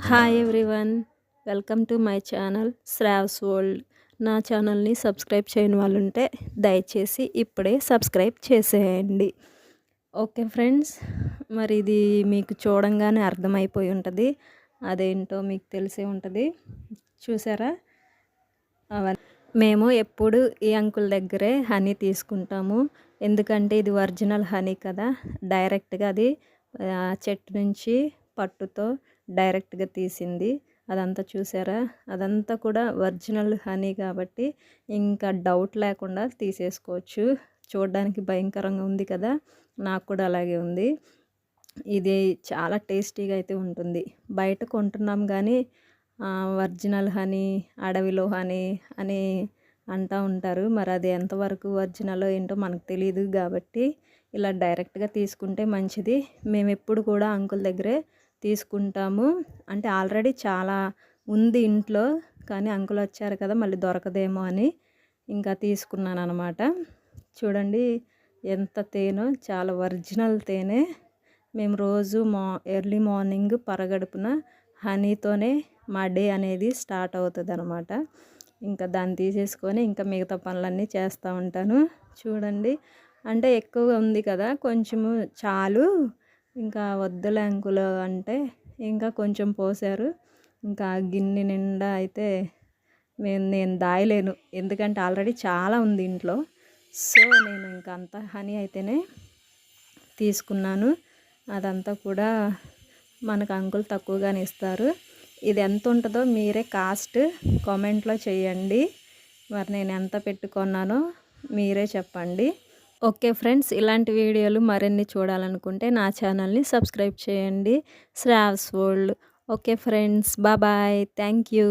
Hi everyone, welcome to my channel Shravs world. నా ఛానల్ని subscribe చేయని వాళ్ళు ఉంటే దయచేసి ఇప్పుడే సబ్స్క్రైబ్ చేసేయండి. ఓకే ఫ్రెండ్స్, మరి ఇది మీకు చూడంగానే అర్థమైపోయి ఉంటుంది. అదేంటో మీకు తెలిసే ఉంటుంది. చూసారా? మేము ఎప్పుడు ఈ అంకుల్ దగ్గరే హనీ తీసుకుంటాము. ఎందుకంటే ఇది ఒరిజినల్ హనీ కదా, డైరెక్ట్గా అది చెట్టు నుంచి పట్టుతో డైరెక్ట్గా తీసింది. అదంతా చూసారా? అదంతా కూడా ఒరిజినల్ హనీ కాబట్టి ఇంకా డౌట్ లేకుండా తీసేసుకోవచ్చు. చూడడానికి భయంకరంగా ఉంది కదా, నాకు కూడా అలాగే ఉంది. ఇది చాలా టేస్టీగా అయితే ఉంటుంది. బయట కొంటున్నాం కానీ ఒరిజినల్ హనీ, అడవిలో హనీ అని అంటూ ఉంటారు. మరి అది ఎంతవరకు ఒరిజినలో ఏంటో మనకు తెలియదు కాబట్టి ఇలా డైరెక్ట్గా తీసుకుంటే మంచిది. మేము ఎప్పుడు కూడా అంకుల్ దగ్గరే తీసుకుంటాము. అంటే ఆల్రెడీ చాలా ఉంది ఇంట్లో, కానీ అంకుల్ వచ్చారు కదా మళ్ళీ దొరకదేమో అని ఇంకా తీసుకున్నాను అనమాట. చూడండి ఎంత తేనో, చాలా ఒరిజినల్ తేనె. మేము రోజు ఎర్లీ మార్నింగ్ పరగడుపున హనీతోనే మా డే అనేది స్టార్ట్ అవుతుంది అనమాట. ఇంకా దాన్ని తీసేసుకొని ఇంకా మిగతా పనులన్నీ చేస్తూ ఉంటాను. చూడండి, అంటే ఎక్కువగా ఉంది కదా, కొంచెము చాలు, ఇంకా వద్దులే అంకుల్ అంటే ఇంకా కొంచెం పోసారు. ఇంకా గిన్నె నిండా అయితే నేను దాయలేను, ఎందుకంటే ఆల్రెడీ చాలా ఉంది ఇంట్లో. సో నేను ఇంకా అంత హనీ అయితేనే తీసుకున్నాను. అదంతా కూడా మనకు అంకుల్ తక్కువగానే ఇస్తారు. ఇది ఎంత ఉంటుందో మీరే కాస్ట్ కామెంట్లో చేయండి. మరి నేను ఎంత పెట్టుకున్నానో మీరే చెప్పండి. ఓకే ఫ్రెండ్స్, ఇలాంటి వీడియోలు మరిన్ని చూడాలనుకుంటే నా ఛానల్ని సబ్స్క్రైబ్ చేయండి, Shravs World. Okay friends, bye, thank you.